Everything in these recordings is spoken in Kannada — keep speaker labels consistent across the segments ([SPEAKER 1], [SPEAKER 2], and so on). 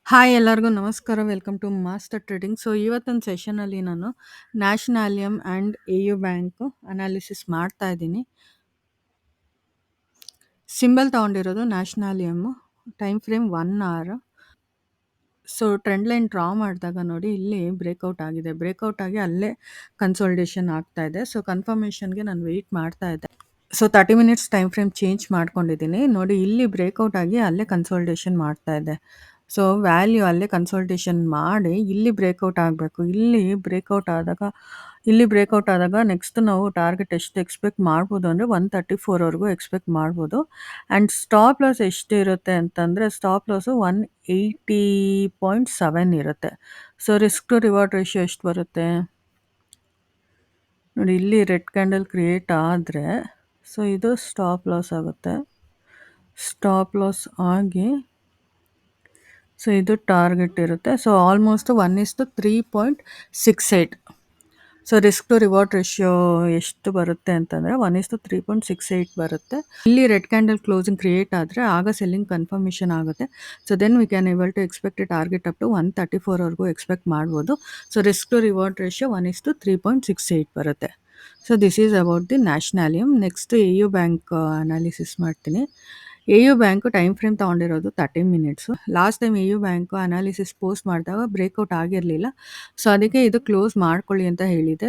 [SPEAKER 1] ಹಾಯ್ ಎಲ್ಲರಿಗೂ ನಮಸ್ಕಾರ. Welcome to master trading. So ಇವತ್ತಿನ ಸೆಷನಲ್ಲಿ ನಾನು Nationalum and A U bank analysis ಮಾಡ್ತಾ ಇದ್ದೀನಿ. ಸಿಂಬಲ್ ತೊಗೊಂಡಿರೋದು Nationalum, time frame 1 hour. So trend line draw ಮಾಡಿದಾಗ ನೋಡಿ ಇಲ್ಲಿ ಬ್ರೇಕ್ಔಟ್ ಆಗಿದೆ. ಬ್ರೇಕ್ಔಟ್ ಆಗಿ ಅಲ್ಲೇ ಕನ್ಸಾಲಿಡೇಷನ್ ಆಗ್ತಾ ಇದೆ. ಸೊ ಕನ್ಫರ್ಮೇಷನ್ಗೆ ನಾನು ವೆಯ್ಟ್ ಮಾಡ್ತಾ ಇದ್ದೆ. So 30 minutes time frame change ಮಾಡ್ಕೊಂಡಿದ್ದೀನಿ. ನೋಡಿ ಇಲ್ಲಿ ಬ್ರೇಕ್ಔಟ್ ಆಗಿ ಅಲ್ಲೇ ಕನ್ಸಾಲಿಡೇಷನ್ ಮಾಡ್ತಾ ಇದೆ. ಸೊ ವ್ಯಾಲ್ಯೂ ಅಲ್ಲೇ ಕನ್ಸಾಲಿಡೇಷನ್ ಮಾಡಿ ಇಲ್ಲಿ ಬ್ರೇಕ್ಔಟ್ ಆಗಬೇಕು. ಇಲ್ಲಿ ಬ್ರೇಕ್ಔಟ್ ಆದಾಗ ನೆಕ್ಸ್ಟ್ ನಾವು ಟಾರ್ಗೆಟ್ ಎಷ್ಟು ಎಕ್ಸ್ಪೆಕ್ಟ್ ಮಾಡ್ಬೋದು ಅಂದರೆ 134ವರೆಗೂ ಎಕ್ಸ್ಪೆಕ್ಟ್ ಮಾಡ್ಬೋದು. ಆ್ಯಂಡ್ ಸ್ಟಾಪ್ ಲಾಸ್ ಎಷ್ಟಿರುತ್ತೆ ಅಂತಂದರೆ ಸ್ಟಾಪ್ ಲಾಸು 180.7 ಇರುತ್ತೆ. So risk to reward ratio ಎಷ್ಟು ಬರುತ್ತೆ ನೋಡಿ, ಇಲ್ಲಿ ರೆಡ್ ಕ್ಯಾಂಡಲ್ ಕ್ರಿಯೇಟ್ ಆದರೆ ಸೊ ಇದು ಸ್ಟಾಪ್ ಲಾಸ್ ಆಗುತ್ತೆ. ಸ್ಟಾಪ್ ಲಾಸ್ ಆಗಿ ಸೊ ಇದು ಟಾರ್ಗೆಟ್ ಇರುತ್ತೆ. So almost 1:3.68. So risk to reward ratio ಎಷ್ಟು ಬರುತ್ತೆ ಅಂತಂದರೆ 1:3.68 ಬರುತ್ತೆ. ಇಲ್ಲಿ ರೆಡ್ ಕ್ಯಾಂಡಲ್ ಕ್ಲೋಸಿಂಗ್ ಕ್ರಿಯೇಟ್ ಆದರೆ ಆಗ ಸೆಲ್ಲಿಂಗ್ ಕನ್ಫರ್ಮೇಷನ್ ಆಗುತ್ತೆ. So then we can able to expect a target up to 134ವರೆಗೂ ಎಕ್ಸ್ಪೆಕ್ಟ್ ಮಾಡ್ಬೋದು. So risk to reward ratio 1:3.68 ಬರುತ್ತೆ. So this is about the Nationalum. Next A U bank analysis ಮಾಡ್ತೀನಿ. A U bank time frame ತೊಗೊಂಡಿರೋದು 30 minutes. Last time A U bank analysis post ಮಾಡಿದಾಗ ಬ್ರೇಕ್ಔಟ್ ಆಗಿರಲಿಲ್ಲ. ಸೊ ಅದಕ್ಕೆ ಇದು ಕ್ಲೋಸ್ ಮಾಡ್ಕೊಳ್ಳಿ ಅಂತ ಹೇಳಿದೆ.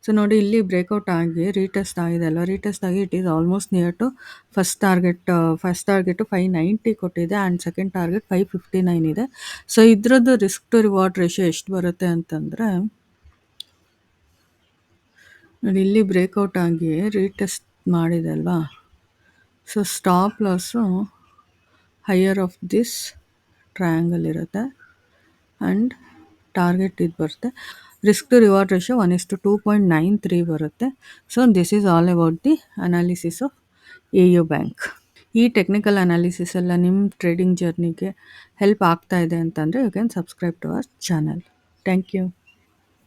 [SPEAKER 1] ಸೊ ನೋಡಿ ಇಲ್ಲಿ ಬ್ರೇಕ್ಔಟ್ ಆಗಿ ರೀಟೆಸ್ಟ್ ಆಗಿದೆ ಅಲ್ವಾ, ರೀಟೆಸ್ಟ್ ಆಗಿ it is almost near to first target 590 ಕೊಟ್ಟಿದೆ ಆ್ಯಂಡ್ ಸೆಕೆಂಡ್ ಟಾರ್ಗೆಟ್ 559 ಇದೆ. ಸೊ ಇದ್ರದ್ದು ರಿಸ್ಕ್ ಟು ರಿವಾರ್ಡ್ ರೇಷಿಯೋ ಎಷ್ಟು ಬರುತ್ತೆ ಅಂತಂದರೆ ನೋಡಿ ಇಲ್ಲಿ ಬ್ರೇಕ್ಔಟ್ ಆಗಿ ರೀಟೆಸ್ಟ್ ಮಾಡಿದೆ ಅಲ್ವಾ. So stop loss higher of this triangle ಇರುತ್ತೆ ಆ್ಯಂಡ್ ಟಾರ್ಗೆಟ್ ಇದು ಬರುತ್ತೆ. ರಿಸ್ಕ್ ಟು ರಿವಾರ್ಡ್ ರೇಷಿಯೋ 1:2.93 ಬರುತ್ತೆ. So this is all about the analysis of A U bank. ಈ ಟೆಕ್ನಿಕಲ್ ಅನಾಲಿಸಿಸ್ ಎಲ್ಲ ನಿಮ್ಮ ಟ್ರೇಡಿಂಗ್ ಜರ್ನಿಗೆ ಹೆಲ್ಪ್ ಆಗ್ತಾ ಇದೆ ಅಂತಂದರೆ you can subscribe to our channel. Thank you.